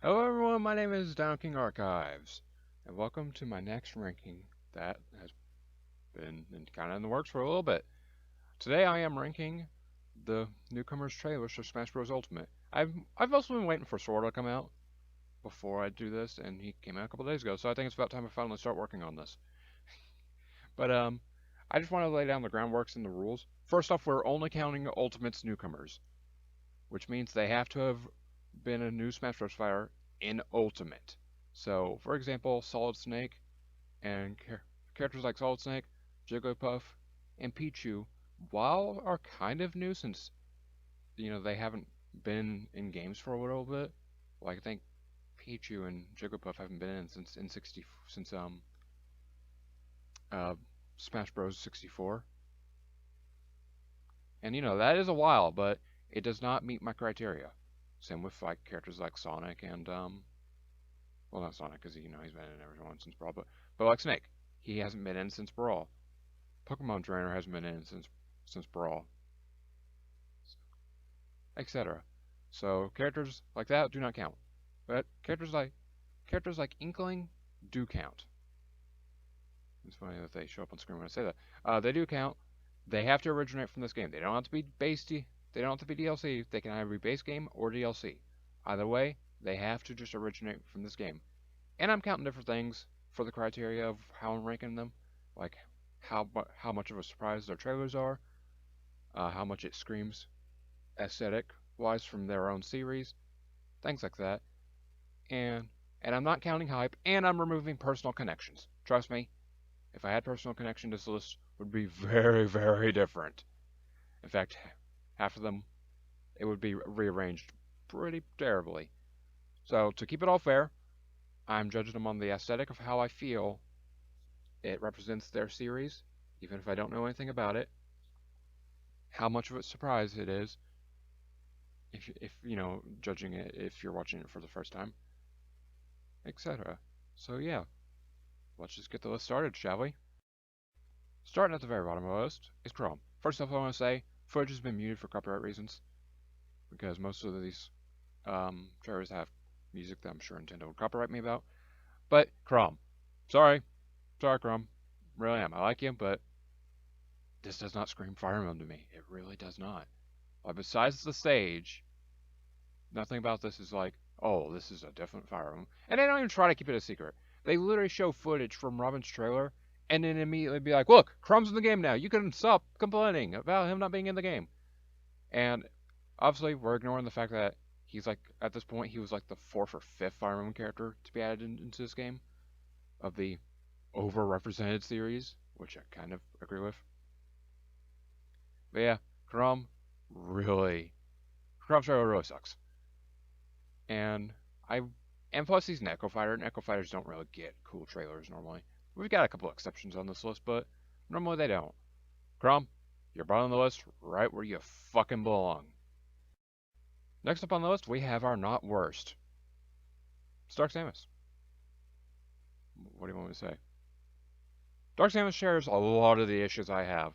Hello everyone, my name is Down King Archives, and welcome to my next ranking that has been kind of in the works for a little bit. Today I am ranking the newcomers trailers for Smash Bros. Ultimate. I've also been waiting for Sora to come out before I do this, and he came out a couple days ago, so I think it's about time I finally start working on this. But I just want to lay down the groundworks and the rules. First off, we're only counting Ultimate's newcomers, which means they have to have been a new Smash Bros. Fighter in Ultimate. So, for example, Solid Snake and characters like Solid Snake, Jigglypuff, and Pichu, while are kind of new since they haven't been in games for a little bit. Like I think Pichu and Jigglypuff haven't been in since uh Smash Bros 64. And that is a while, but it does not meet my criteria. Same with like characters like Sonic and well, not Sonic because he's been in everyone since Brawl, but like Snake, he hasn't been in since Brawl. Pokemon Trainer hasn't been in since Brawl, etc. So characters like that do not count, but characters like Inkling do count. It's funny that they show up on screen when I say that. They do count. They have to originate from this game. They don't have to be They don't have to be DLC. They can either be base game or DLC. Either way, they have to just originate from this game. And I'm counting different things for the criteria of how I'm ranking them, like how much of a surprise their trailers are, how much it screams aesthetic-wise from their own series, things like that. And I'm not counting hype, and I'm removing personal connections. Trust me, if I had personal connection, this list would be very, very different. In fact, half of them, it would be rearranged pretty terribly. So to keep it all fair, I'm judging them on the aesthetic of how I feel it represents their series, even if I don't know anything about it, how much of a surprise it is, if judging it if you're watching it for the first time, etc. So yeah, let's just get the list started, shall we? Starting at the very bottom of the list is Chrome. First off, I want to say footage has been muted for copyright reasons because most of these trailers have music that I'm sure Nintendo would copyright me about. But Chrome, sorry, Chrome, really am. I like you, but this does not scream Fire Emblem to me. It really does not. Like besides the stage, nothing about this is like, oh, this is a different Fire Emblem. And they don't even try to keep it a secret. They literally show footage from Robin's trailer and then immediately be like, look, Chrome's in the game now. You can stop complaining about him not being in the game. And obviously, we're ignoring the fact that he's like, at this point, he was like the 4th or 5th Fire Emblem character to be added into this game of the overrepresented series, which I kind of agree with. But yeah, Chrome's trailer really sucks. And plus he's an Echo Fighter, and Echo Fighters don't really get cool trailers normally. We've got a couple exceptions on this list, but normally they don't. Chrome, you're bottom of the list right where you fucking belong. Next up on the list, we have our not worst. Dark Samus. What do you want me to say? Dark Samus shares a lot of the issues I have.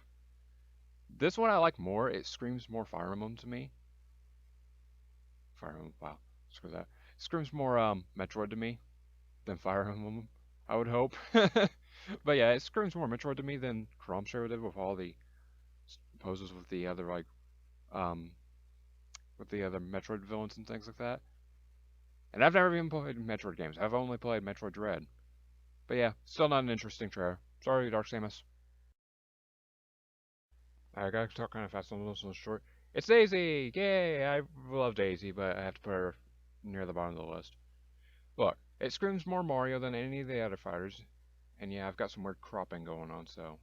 This one I like more. It screams more Fire Emblem to me. Fire Emblem, wow, screw that. It screams more Metroid to me than Fire Emblem, I would hope. But yeah, it screams more Metroid to me than Chrome's trailer did with all the poses with the other with the other Metroid villains and things like that. And I've never even played Metroid games. I've only played Metroid Dread. But yeah, still not an interesting trailer. Sorry, Dark Samus. I gotta talk kind of fast on this one short. It's Daisy! Yay! I love Daisy, but I have to put her near the bottom of the list. Look, it screams more Mario than any of the other fighters. And yeah, I've got some weird cropping going on, so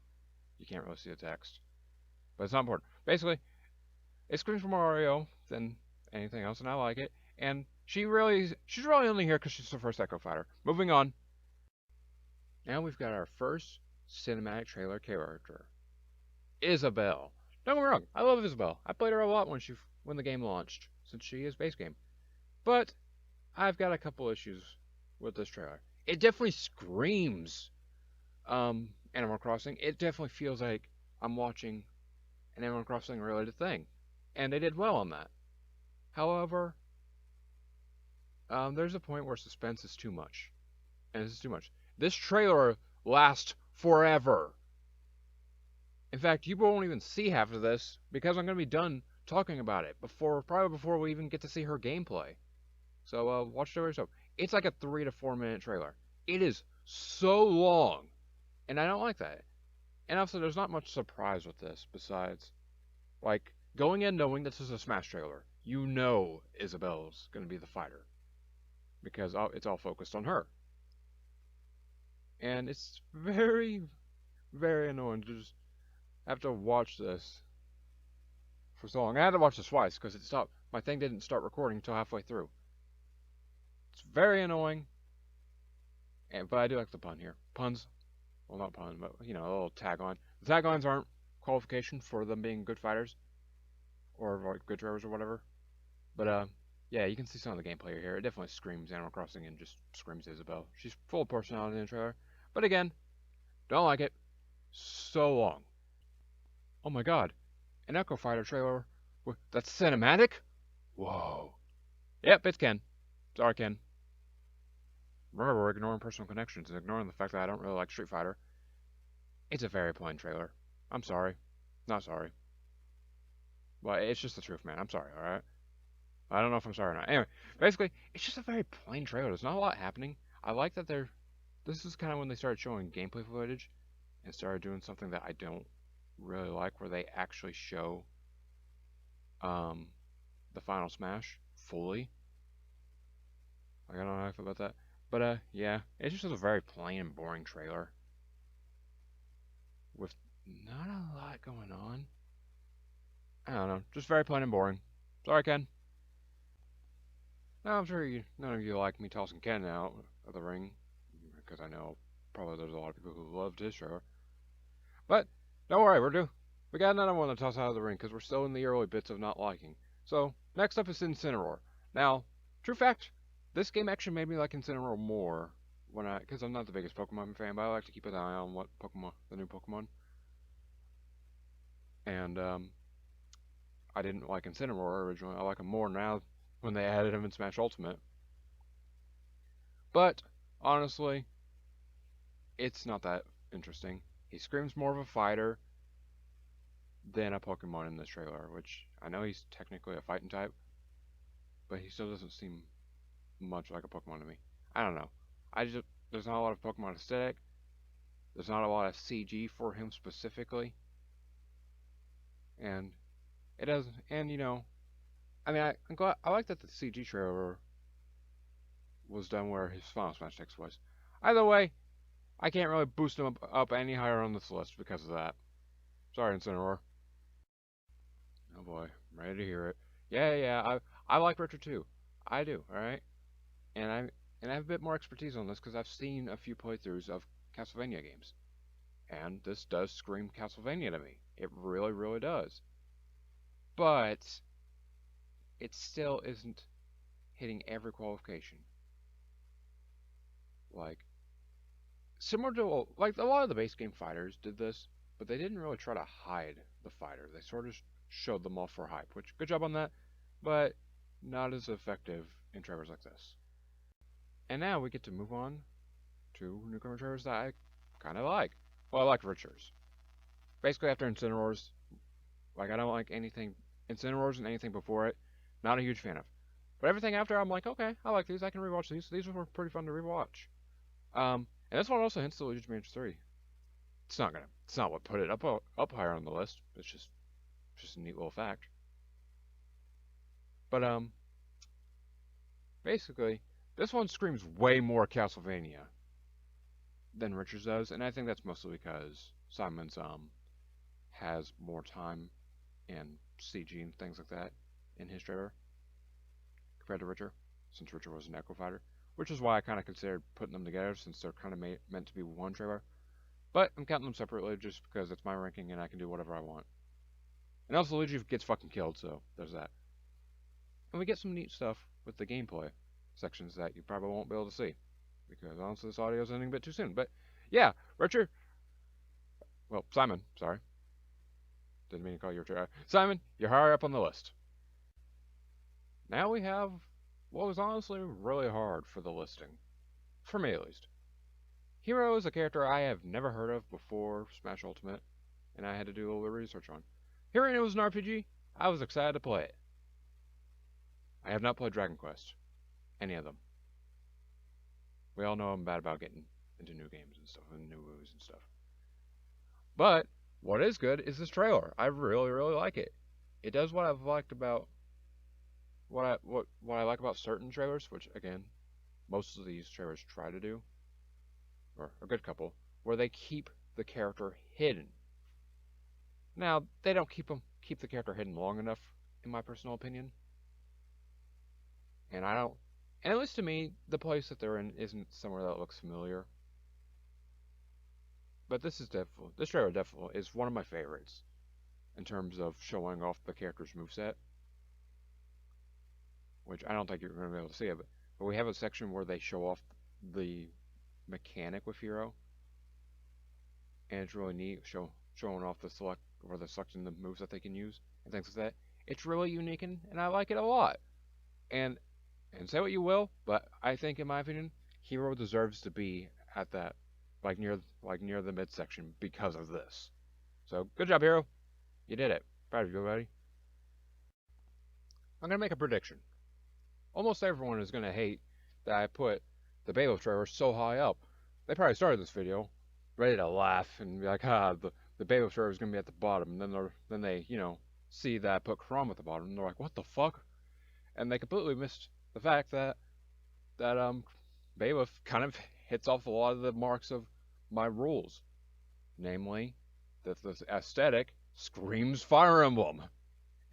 you can't really see the text. But it's not important. Basically, it screams more Mario than anything else, and I like it. And she's really only here because she's the first Echo Fighter. Moving on. Now we've got our first cinematic trailer character, Isabelle. Don't get me wrong, I love Isabelle. I played her a lot when the game launched, since she is base game. But I've got a couple issues with this trailer. It definitely screams Animal Crossing. It definitely feels like I'm watching an Animal Crossing related thing. And they did well on that. However, there's a point where suspense is too much, and this is too much. This trailer lasts forever. In fact, you won't even see half of this because I'm gonna be done talking about it probably before we even get to see her gameplay. So watch it yourself. It's like a 3 to 4 minute trailer. It is so long, and I don't like that. And also, there's not much surprise with this besides like going in knowing this is a Smash trailer. You know Isabelle's gonna be the fighter because it's all focused on her, and it's very, very annoying to just have to watch this for so long. I had to watch this twice because it stopped. My thing didn't start recording until halfway through. It's very annoying, but I do like the pun here. Puns, well, not pun, but a little tag on. The taglines aren't qualification for them being good fighters or like good drivers or whatever. But yeah, you can see some of the gameplay here. It definitely screams Animal Crossing and just screams Isabelle. She's full of personality in the trailer. But again, don't like it. So long. Oh my god, an Echo Fighter trailer. That's cinematic? Whoa. Yep, it's Ken. Sorry, Ken. Remember, we're ignoring personal connections and ignoring the fact that I don't really like Street Fighter. It's a very plain trailer. I'm sorry. Not sorry. Well, it's just the truth, man. I'm sorry, alright? I don't know if I'm sorry or not. Anyway, basically, it's just a very plain trailer. There's not a lot happening. I like that they're... This is kind of when they started showing gameplay footage and started doing something that I don't really like, where they actually show the Final Smash fully. Like, I don't know how I feel about that. But, yeah, it's just a very plain and boring trailer with not a lot going on. I don't know, just very plain and boring. Sorry, Ken. Now, I'm sure none of you like me tossing Ken out of the ring, because I know probably there's a lot of people who loved his trailer. But, don't worry, we got another one to toss out of the ring, because we're still in the early bits of not liking. So, next up is Incineroar. Now, true fact, this game actually made me like Incineroar more because I'm not the biggest Pokemon fan, but I like to keep an eye on what the new Pokemon. And, I didn't like Incineroar originally. I like him more now when they added him in Smash Ultimate. But, honestly, it's not that interesting. He screams more of a fighter than a Pokemon in this trailer, which I know he's technically a fighting type, but he still doesn't seem much like a Pokemon to me. I don't know. There's not a lot of Pokemon aesthetic. There's not a lot of CG for him specifically, and it doesn't. And I mean, I'm glad. I like that the CG trailer was done where his Final Smash text was. Either way, I can't really boost him up any higher on this list because of that. Sorry, Incineroar. Oh boy, I'm ready to hear it. Yeah. I like Richard too. I do. All right, and I have a bit more expertise on this because I've seen a few playthroughs of Castlevania games, and this does scream Castlevania to me. It really, really does. But it still isn't hitting every qualification. Like similar to like a lot of the base game fighters did this, but they didn't really try to hide the fighter. They sort of showed them off for hype, which good job on that, but not as effective in trailers like this. And now we get to move on to newcomer trailers that I kind of like. Well, I like Richards. Basically, after Incineroars, like I don't like anything Incineroars and anything before it. Not a huge fan of. But everything after, I'm like, okay, I like these. I can rewatch these. These were pretty fun to rewatch. And this one also hints to Luigi's Mansion 3. It's not what put it up higher on the list. It's just a neat little fact. But basically, this one screams way more Castlevania than Richards does, and I think that's mostly because Simon's has more time and CG and things like that in his trailer compared to Richard, since Richard was an Echo Fighter, which is why I kind of considered putting them together since they're kind of meant to be one trailer. But I'm counting them separately just because it's my ranking and I can do whatever I want. And also Luigi gets fucking killed, so there's that. And we get some neat stuff with the gameplay sections that you probably won't be able to see. Because honestly this audio is ending a bit too soon. But yeah, Richard. Well, Simon, sorry. Didn't mean to call you Richard. Simon, you're higher up on the list. Now we have what was honestly really hard for the listing, for me at least. Hero is a character I have never heard of before Smash Ultimate, and I had to do a little bit of research on. Hearing it was an RPG, I was excited to play it. I have not played Dragon Quest, any of them. We all know I'm bad about getting into new games and stuff, and new movies and stuff. But what is good is this trailer. I really, really like it. It does what I've liked about what I like about certain trailers, which again, most of these trailers try to do, or a good couple, where they keep the character hidden. Now they don't keep the character hidden long enough, in my personal opinion, and I don't. And at least to me, the place that they're in isn't somewhere that looks familiar. But this trailer definitely is one of my favorites in terms of showing off the character's moveset, which I don't think you're going to be able to see it, but we have a section where they show off the mechanic with Hero, and it's really neat showing off the selecting the moves that they can use and things like that. It's really unique and I like it a lot. And say what you will, but I think in my opinion, Hero deserves to be at that near the midsection because of this. So good job, Hero. You did it. Proud of you, buddy. I'm gonna make a prediction. Almost everyone is gonna hate that I put the Beowulf trailer so high up. They probably started this video ready to laugh and be like, the Beowulf trailer is gonna be at the bottom, and then they see that I put Chrom at the bottom, and they're like, what the fuck? And they completely missed the fact that Beowulf kind of hits off a lot of the marks of my rules, namely that the aesthetic screams Fire Emblem.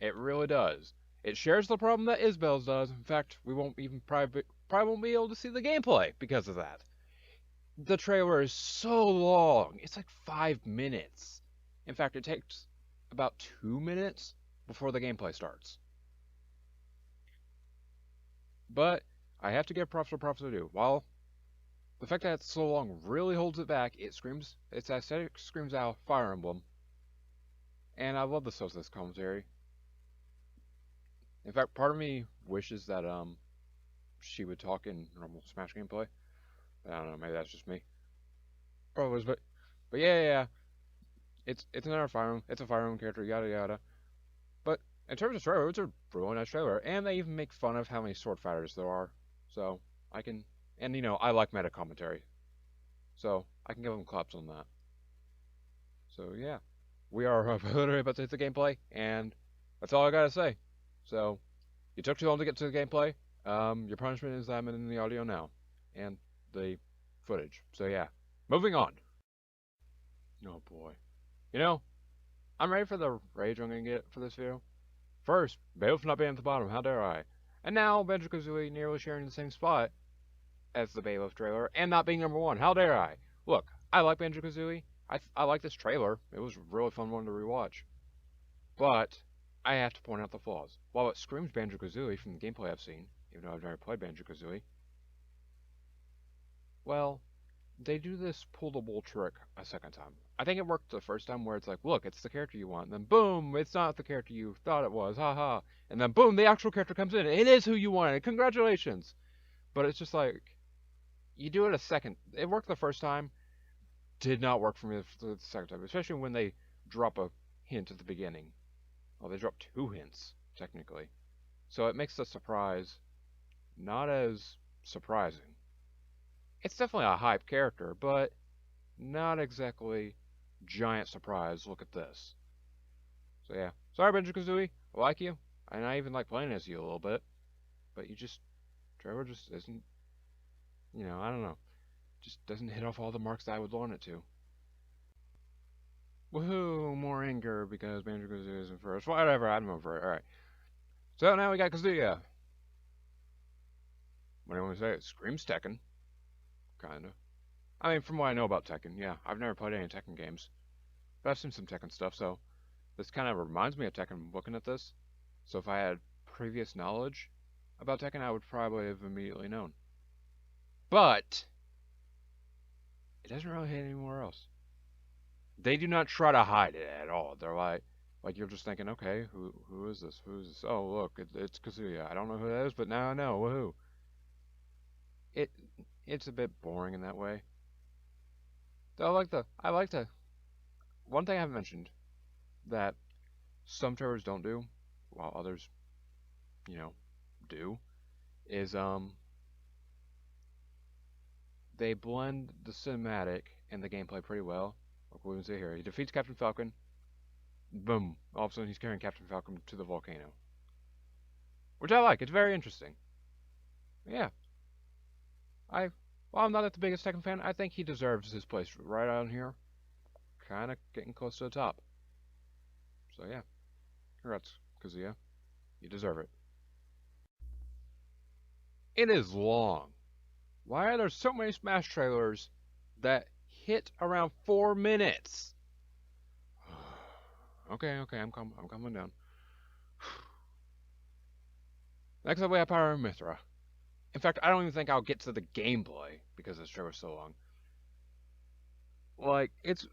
It really does. It shares the problem that Isbell's does. In fact, we won't even probably won't be able to see the gameplay because of that. The trailer is so long. It's like 5 minutes. In fact, it takes about 2 minutes before the gameplay starts. But I have to give props where props are due. While the fact that it's so long really holds it back, its aesthetic screams out Fire Emblem. And I love the Socialist commentary. In fact, part of me wishes that she would talk in normal Smash gameplay. I don't know, maybe that's just me. Probably was, but yeah. It's another Fire Emblem. It's a Fire Emblem character, yada yada. But in terms of trailer, it's a really nice trailer, and they even make fun of how many sword fighters there are. So I can, and I like meta commentary, so I can give them claps on that. So yeah, we are literally about to hit the gameplay, and that's all I gotta say. So you took too long to get to the gameplay. Your punishment is that I'm in the audio now, and the footage. So yeah, moving on. Oh boy, I'm ready for the rage I'm gonna get for this video. First, Beowulf not being at the bottom, how dare I? And now Banjo-Kazooie nearly sharing the same spot as the Beowulf trailer and not being number one. How dare I? Look, I like Banjo-Kazooie. I like this trailer. It was a really fun one to rewatch. But I have to point out the flaws. While it screams Banjo-Kazooie from the gameplay I've seen, even though I've never played Banjo-Kazooie, well, they do this pull-the-wool trick a second time. I think it worked the first time where it's like, look, it's the character you want, and then boom, it's not the character you thought it was, haha. And then boom, the actual character comes in, and it is who you wanted, congratulations. But it's just like, you do it a second. It worked the first time, did not work for me the second time, especially when they drop a hint at the beginning. Well, they drop 2 hints, technically. So it makes the surprise not as surprising. It's definitely a hype character, but not exactly giant surprise. Look at this. So yeah, sorry Banjo-Kazooie, I like you, and I even like playing as you a little bit, but Trevor just isn't, I don't know, just doesn't hit off all the marks that I would want it to. Woohoo, more anger because Banjo-Kazooie isn't first. Whatever, I'm over it. Alright. So now we got Kazuya. What do you want to say? It screams Tekken. Kinda. I mean, from what I know about Tekken, yeah. I've never played any Tekken games. But I've seen some Tekken stuff, so this kind of reminds me of Tekken looking at this. So if I had previous knowledge about Tekken, I would probably have immediately known. But it doesn't really hit anywhere else. They do not try to hide it at all. They're like, Like you're just thinking, okay, who is this? Who's this? Oh, look, it's Kazuya. I don't know who that is, but now I know. Woohoo! It it's a bit boring in that way. Though I like the one thing I haven't mentioned that some trailers don't do, while others, you know, do, is they blend the cinematic and the gameplay pretty well. Like we can see here, he defeats Captain Falcon. Boom! All of a sudden, he's carrying Captain Falcon to the volcano, which I like. It's very interesting. Yeah, I. While I'm not the biggest Tekken fan, I think he deserves his place right on here, kind of getting close to the top. So yeah, congrats, Kazuya. You deserve it. It is long. Why are there so many Smash trailers that hit around 4 minutes? Okay, I'm coming down. Next up, we have Power Mithra. In fact, I don't even think I'll get to the gameplay because this trailer's so long. Like, it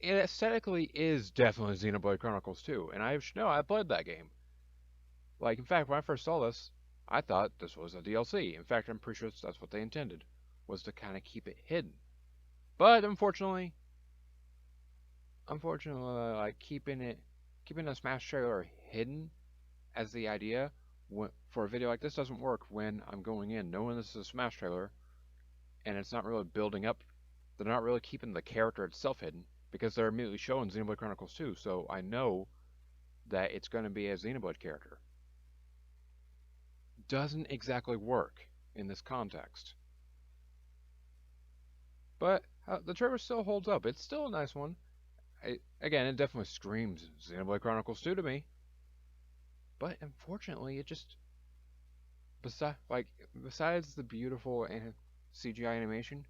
aesthetically is definitely Xenoblade Chronicles 2, and I should know I played that game. Like, in fact, when I first saw this, I thought this was a DLC. In fact, I'm pretty sure that's what they intended, was to kind of keep it hidden. But unfortunately, like keeping a Smash trailer hidden as the idea for a video like this doesn't work when I'm going in knowing this is a Smash trailer and it's not really building up. They're not really keeping the character itself hidden because they're immediately showing Xenoblade Chronicles 2, so I know that it's going to be a Xenoblade character. Doesn't exactly work in this context. But the trailer still holds up. It's still a nice one. Again, it definitely screams Xenoblade Chronicles 2 to me. But unfortunately, it just besides the beautiful CGI animation,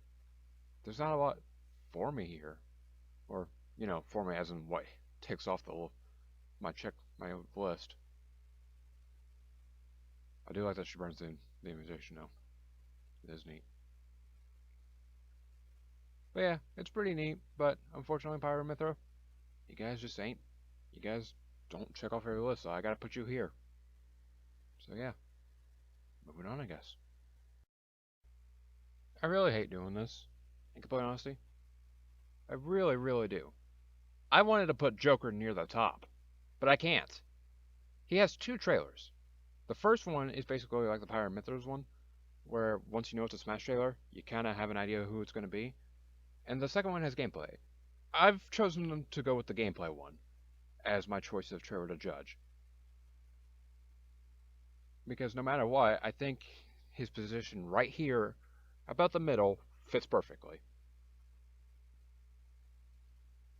there's not a lot for me here, or for me as in what takes off my list. I do like that she burns the invitation though. It is neat. But yeah, it's pretty neat. But unfortunately, Pyramithra, you guys just ain't. You guys don't check off every list, so I gotta put you here. So yeah, moving on, I guess. I really hate doing this. In complete honesty, I really, really do. I wanted to put Joker near the top, but I can't. He has two trailers. The first one is basically like the Pyre Mythos one, where once you know it's a Smash trailer, you kind of have an idea who it's going to be. And the second one has gameplay. I've chosen to go with the gameplay one as my choice of trailer to judge. Because no matter what, I think his position right here, about the middle, fits perfectly.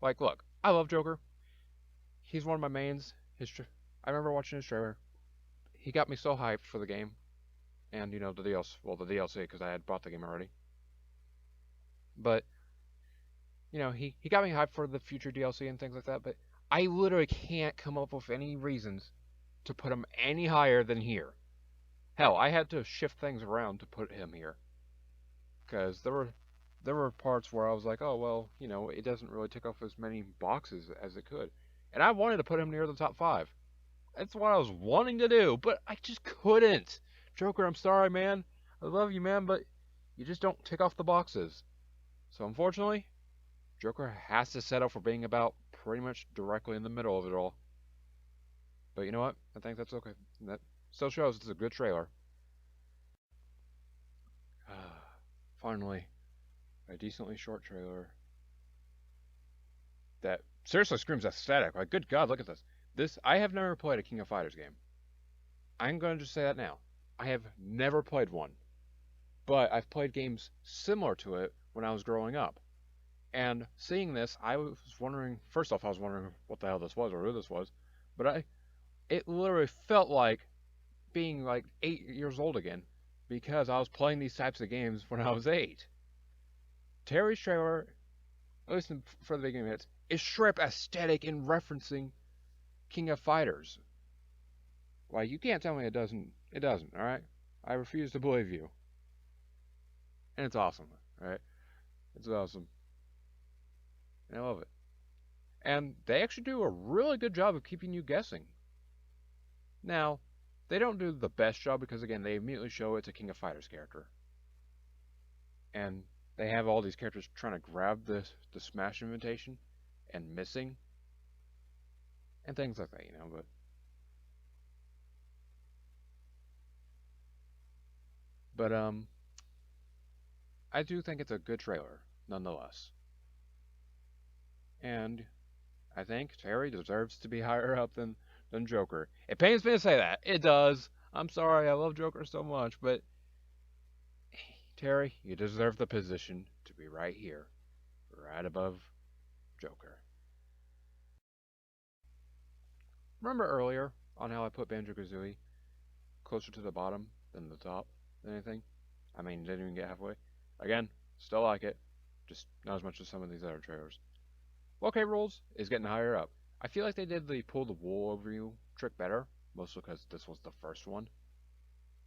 Like, look, I love Joker. He's one of my mains. I remember watching his trailer. He got me so hyped for the game, and the DLC. Well, the DLC because I had bought the game already. But he got me hyped for the future DLC and things like that. But I literally can't come up with any reasons to put him any higher than here. Hell, I had to shift things around to put him here because there were parts where I was like, oh well, it doesn't really tick off as many boxes as it could, and I wanted to put him near the top 5. That's what I was wanting to do, but I just couldn't. Joker, I'm sorry, man. I love you, man, but you just don't tick off the boxes. So unfortunately, Joker has to settle for being about pretty much directly in the middle of it all. But you know what? I think that's okay. That still shows it's a good trailer. Finally, a decently short trailer that seriously screams aesthetic. Like, good God, look at this. I have never played a King of Fighters game. I'm going to just say that now. I have never played one. But I've played games similar to it when I was growing up. And seeing this, I was wondering, first off, I was wondering what the hell this was or who this was. But it literally felt like being like 8 years old again because I was playing these types of games when I was 8. Terry's trailer, at least for the beginning minutes, is strip aesthetic in referencing King of Fighters. Why, you can't tell me it doesn't. It doesn't, alright? I refuse to believe you. And it's awesome, right? It's awesome. And I love it. And they actually do a really good job of keeping you guessing. Now, they don't do the best job because, again, they immediately show it's a King of Fighters character. And they have all these characters trying to grab the Smash invitation and missing and things like that, you know. But I do think it's a good trailer, nonetheless. And I think Terry deserves to be higher up than Joker. It pains me to say that. It does. I'm sorry, I love Joker so much, but Terry, you deserve the position to be right here, right above Joker. Remember earlier on how I put Banjo-Kazooie closer to the bottom than the top than anything? I mean, didn't even get halfway. Again, still like it, just not as much as some of these other trailers. Well, K. Rules is getting higher up. I feel like they did the pull the wool over you trick better, mostly because this was the first one.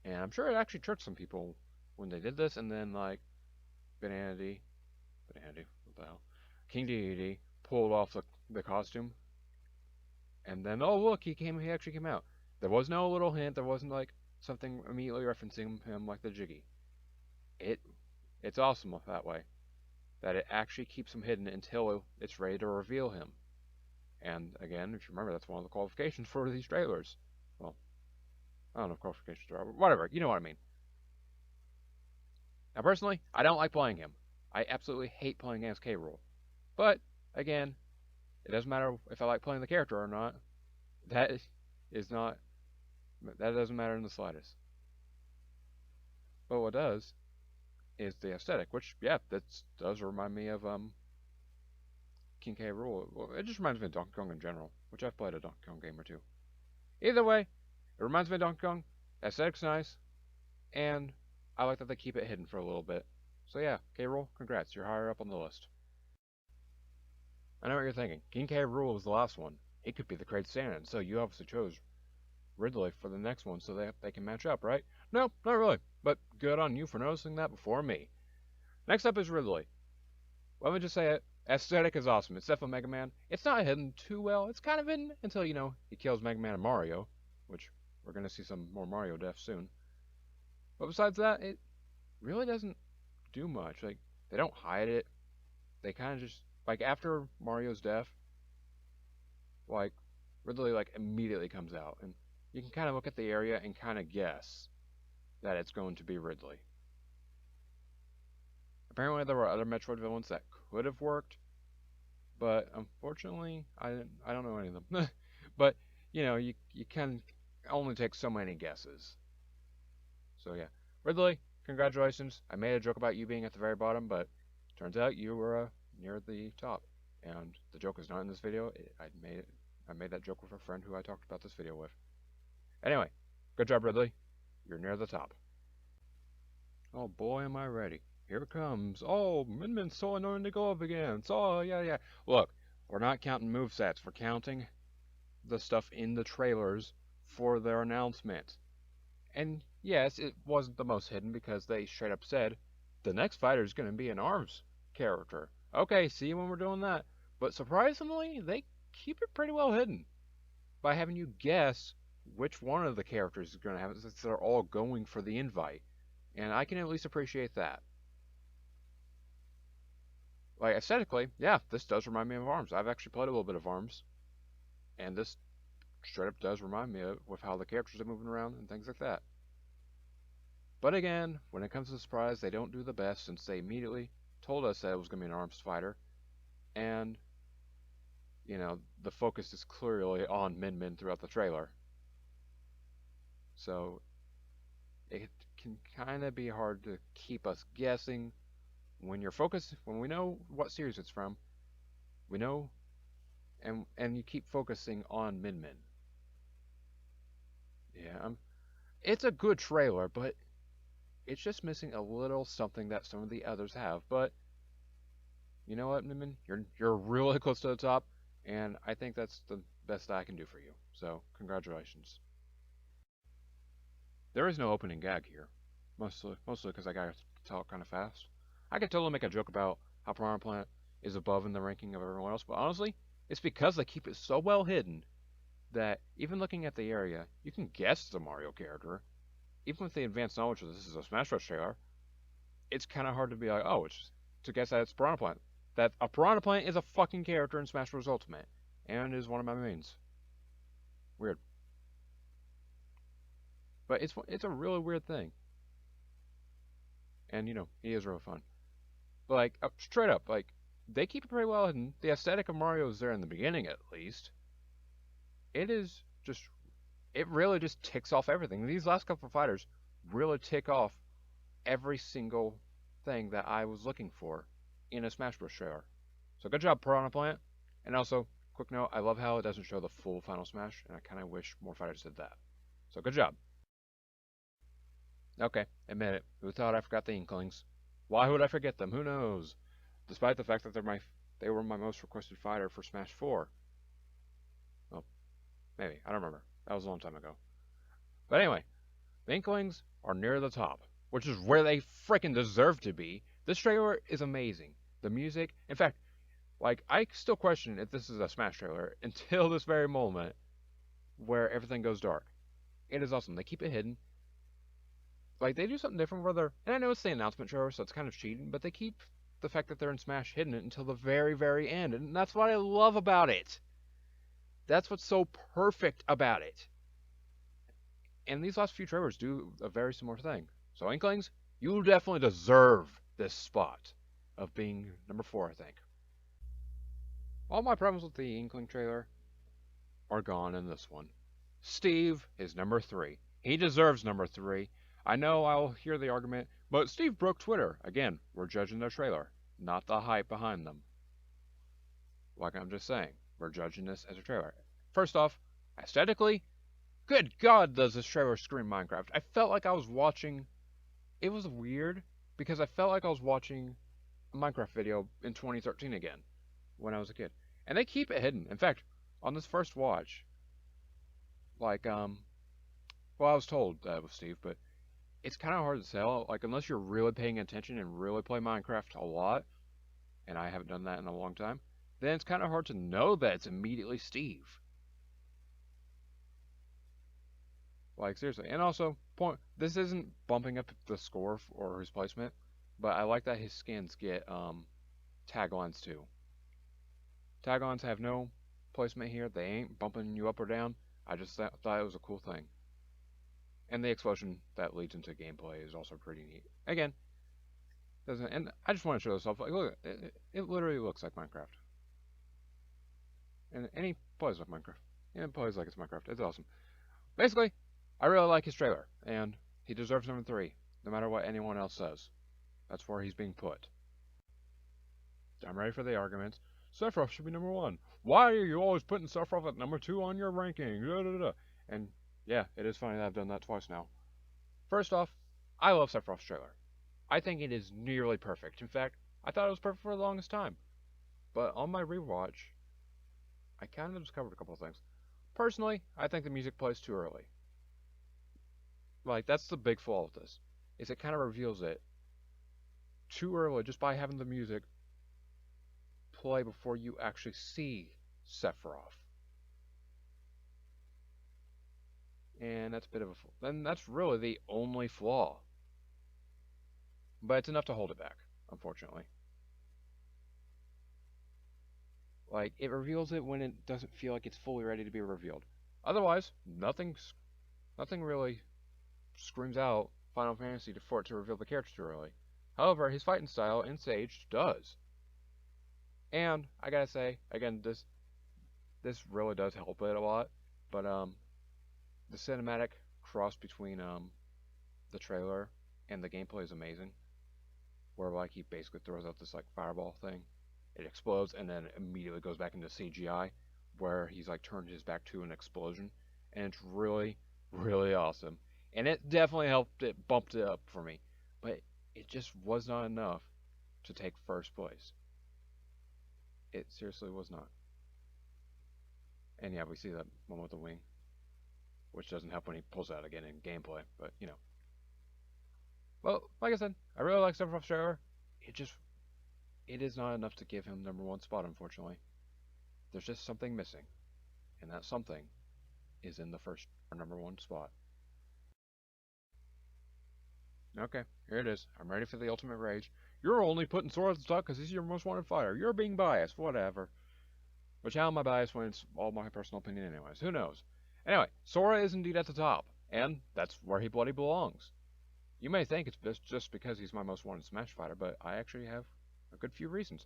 And I'm sure it actually tricked some people when they did this, and then, like, Bananity, what the hell? King Dedede pulled off the costume, and then, oh, look, he actually came out. There was no little hint, there wasn't, like, something immediately referencing him like the Jiggy. It's awesome that way, that it actually keeps him hidden until it's ready to reveal him. And again, if you remember, that's one of the qualifications for these trailers. Well, I don't know if qualifications are, whatever, you know what I mean. Now, personally, I don't like playing him. I absolutely hate playing against K. Rool. But, again, it doesn't matter if I like playing the character or not. That is not, that doesn't matter in the slightest. But what does is the aesthetic, which, yeah, that does remind me of King K. Rool. Well, it just reminds me of Donkey Kong in general, which I've played a Donkey Kong game or two. Either way, it reminds me of Donkey Kong. The aesthetic's nice, and I like that they keep it hidden for a little bit. So yeah, K. Rool, congrats, you're higher up on the list. I know what you're thinking. King K. Rool was the last one. He could be the great stand-in, so you obviously chose Ridley for the next one so they can match up, right? No, not really, but good on you for noticing that before me. Next up is Ridley. Let me just say it. Aesthetic is awesome. It's definitely Mega Man. It's not hidden too well. It's kind of hidden until, you know, he kills Mega Man and Mario, which we're going to see some more Mario deaths soon. But besides that, it really doesn't do much. Like, they don't hide it. They kind of just, like, after Mario's death, like, Ridley, like, immediately comes out. And you can kind of look at the area and kind of guess that it's going to be Ridley. Apparently, there were other Metroid villains that could have worked, but unfortunately, I don't know any of them. But you know, you can only take so many guesses. So yeah, Ridley, congratulations. I made a joke about you being at the very bottom, but turns out you were near the top. And the joke is not in this video. I made that joke with a friend who I talked about this video with. Anyway, good job, Ridley. You're near the top. Oh boy, am I ready. Here it comes. Oh, Min so annoying to go up against. Oh, yeah. Look, we're not counting movesets. We're counting the stuff in the trailers for their announcement. And yes, it wasn't the most hidden because they straight up said, the next fighter is going to be an ARMS character. Okay, see you when we're doing that. But surprisingly, they keep it pretty well hidden by having you guess which one of the characters is going to have it since they're all going for the invite. And I can at least appreciate that. Like, aesthetically, yeah, this does remind me of ARMS. I've actually played a little bit of ARMS. And this straight up does remind me of with how the characters are moving around and things like that. But again, when it comes to the surprise, they don't do the best since they immediately told us that it was going to be an ARMS fighter. And, you know, the focus is clearly on Min throughout the trailer. So, it can kind of be hard to keep us guessing when you're focused, when we know what series it's from, we know, and you keep focusing on Min. Yeah, it's a good trailer, but it's just missing a little something that some of the others have. But you know what, Min, you're really close to the top, and I think that's the best I can do for you. So congratulations. There is no opening gag here, mostly because I got to talk kind of fast. I could totally make a joke about how Piranha Plant is above in the ranking of everyone else, but honestly, It's because they keep it so well hidden that even looking at the area, you can guess the Mario character. Even with the advanced knowledge that this is a Smash Bros. Trailer, it's kind of hard to be like, oh, it's to guess that it's Piranha Plant. That a Piranha Plant is a fucking character in Smash Bros. Ultimate, and is one of my mains. Weird, but it's a really weird thing, and he is really fun. But like straight up, like they keep it pretty well hidden. The aesthetic of Mario is there in the beginning, at least. It is just, it really just ticks off everything. These last couple of fighters really tick off every single thing that I was looking for in a Smash Bros. Trailer. So good job, Piranha Plant. And also, quick note, I love how it doesn't show the full Final Smash, and I kind of wish more fighters did that. So good job. Okay, admit it. Who thought I forgot the Inklings? Why would I forget them? Who knows? Despite the fact that they were my most requested fighter for Smash 4. Well, maybe. I don't remember. That was a long time ago. But anyway, the Inklings are near the top, which is where they freaking deserve to be. This trailer is amazing. The music, in fact, like, I still question if this is a Smash trailer until this very moment where everything goes dark. It is awesome. They keep it hidden. Like, they do something different where they're, and I know it's the announcement trailer, so it's kind of cheating, but they keep the fact that they're in Smash hidden until the very, very end, and that's what I love about it. That's what's so perfect about it. And these last few trailers do a very similar thing. So, Inklings, you definitely deserve this spot of being number 4, I think. All my problems with the Inkling trailer are gone in this one. Steve is number 3. He deserves number 3. I know I'll hear the argument, but Steve broke Twitter. Again, we're judging their trailer, not the hype behind them. Like I'm just saying, we're judging this as a trailer. First off, aesthetically, good God, does this trailer scream Minecraft. I felt like I was watching, it was weird, because I felt like I was watching a Minecraft video in 2013 again, when I was a kid. And they keep it hidden. In fact, on this first watch, like, well, I was told that with Steve, but it's kind of hard to tell, like, unless you're really paying attention and really play Minecraft a lot, and I haven't done that in a long time, then it's kind of hard to know that it's immediately Steve. Like, seriously. And also, this isn't bumping up the score or his placement, but I like that his skins get taglines too. Taglines have no placement here. They ain't bumping you up or down. I just thought it was a cool thing. And the explosion that leads into gameplay is also pretty neat. Again, doesn't, and I just want to show this off. Like, look, it literally looks like Minecraft. And he plays like Minecraft. Yeah, it plays like it's Minecraft. It's awesome. Basically, I really like his trailer, and he deserves number 3, no matter what anyone else says. That's where he's being put. I'm ready for the arguments. Sephiroth should be number 1. Why are you always putting Sephiroth at number 2 on your ranking? Da, da, da. And yeah, it is funny that I've done that twice now. First off, I love Sephiroth's trailer. I think it is nearly perfect. In fact, I thought it was perfect for the longest time. But on my rewatch, I kind of discovered a couple of things. Personally, I think the music plays too early. Like, that's the big flaw with this, is it kind of reveals it too early just by having the music play before you actually see Sephiroth. And that's a bit of a flaw. Then that's really the only flaw. But it's enough to hold it back, unfortunately. Like, it reveals it when it doesn't feel like it's fully ready to be revealed. Otherwise, nothing really screams out Final Fantasy for it to reveal the character too early. However, his fighting style in Sage does. And I gotta say, again, this really does help it a lot. But the cinematic cross between the trailer and the gameplay is amazing. Where like he basically throws out this like fireball thing, it explodes, and then immediately goes back into CGI, where he's like turned his back to an explosion, and it's really, really awesome. And it definitely helped it bumped it up for me, but it just was not enough to take first place. It seriously was not. And yeah, we see that one with the wing, which doesn't help when he pulls out again in gameplay, but you know. Well, like I said, I really like Sephiroth's trailer. It is not enough to give him number 1 spot, unfortunately. There's just something missing, and that something is in the first or number one spot. Okay, here it is. I'm ready for the ultimate rage. You're only putting Sora at the top because he's your most wanted fighter. You're being biased. Whatever. Which how am I biased when it's all my personal opinion anyways? Who knows? Anyway, Sora is indeed at the top, and that's where he bloody belongs. You may think it's just because he's my most wanted Smash fighter, but I actually have a good few reasons.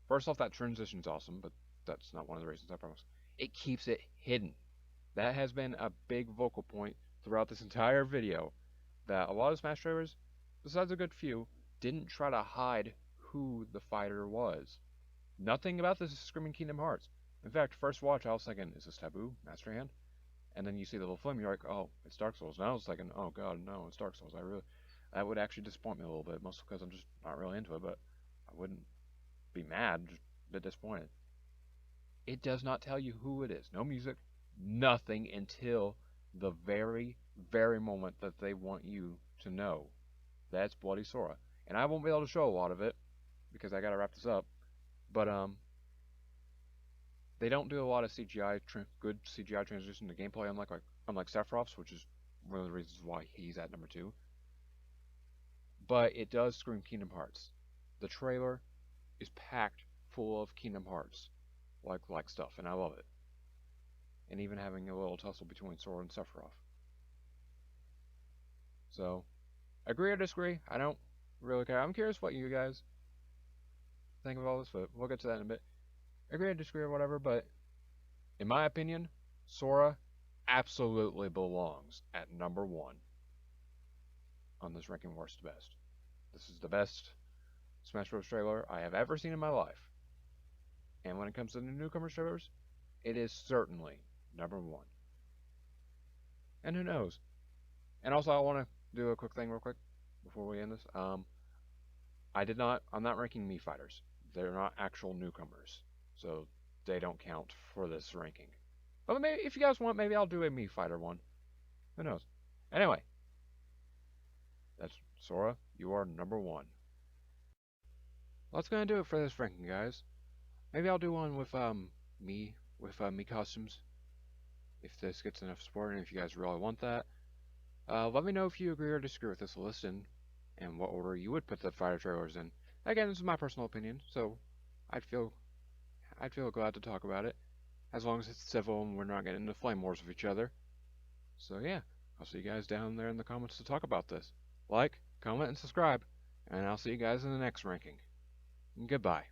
First off, that transition's awesome, but that's not one of the reasons, I promise. It keeps it hidden. That has been a big vocal point throughout this entire video, that a lot of Smash trailers, besides a good few, didn't try to hide who the fighter was. Nothing about this is screaming Kingdom Hearts. In fact, first watch, I was thinking, is this Taboo? Master Hand? And then you see the little flame, you're like, oh, it's Dark Souls. And I was thinking, oh god, no, it's Dark Souls. That would actually disappoint me a little bit, mostly because I'm just not really into it, but I wouldn't be mad, just a bit disappointed. It does not tell you who it is. No music, nothing until the very, very moment that they want you to know that's Bloody Sora. And I won't be able to show a lot of it because I gotta wrap this up. But they don't do a lot of good CGI transition to gameplay, unlike Sephiroth's, which is one of the reasons why he's at number 2. But it does scream Kingdom Hearts. The trailer is packed full of Kingdom Hearts like stuff, and I love it. And even having a little tussle between Sora and Sephiroth. So, agree or disagree? I don't really care. I'm curious what you guys think of all this, but we'll get to that in a bit. Agree or disagree or whatever, but in my opinion, Sora absolutely belongs at number 1 on this ranking worst to best. This is the best Smash Bros. Trailer I have ever seen in my life. And when it comes to the newcomers trailers, it is certainly number 1. And who knows? And also, I want to do a quick thing real quick before we end this. I'm not ranking Mii fighters. They're not actual newcomers, so they don't count for this ranking. But maybe, if you guys want, maybe I'll do a Mii fighter one. Who knows? Anyway, that's Sora. You are number 1. That's gonna do it for this ranking, guys. Maybe I'll do one with Mii costumes if this gets enough support and if you guys really want that. Let me know if you agree or disagree with this list and what order you would put the fighter trailers in. Again, this is my personal opinion, so I'd feel glad to talk about it, as long as it's civil and we're not getting into flame wars with each other. So yeah, I'll see you guys down there in the comments to talk about this. Like, comment, and subscribe, and I'll see you guys in the next ranking. Goodbye.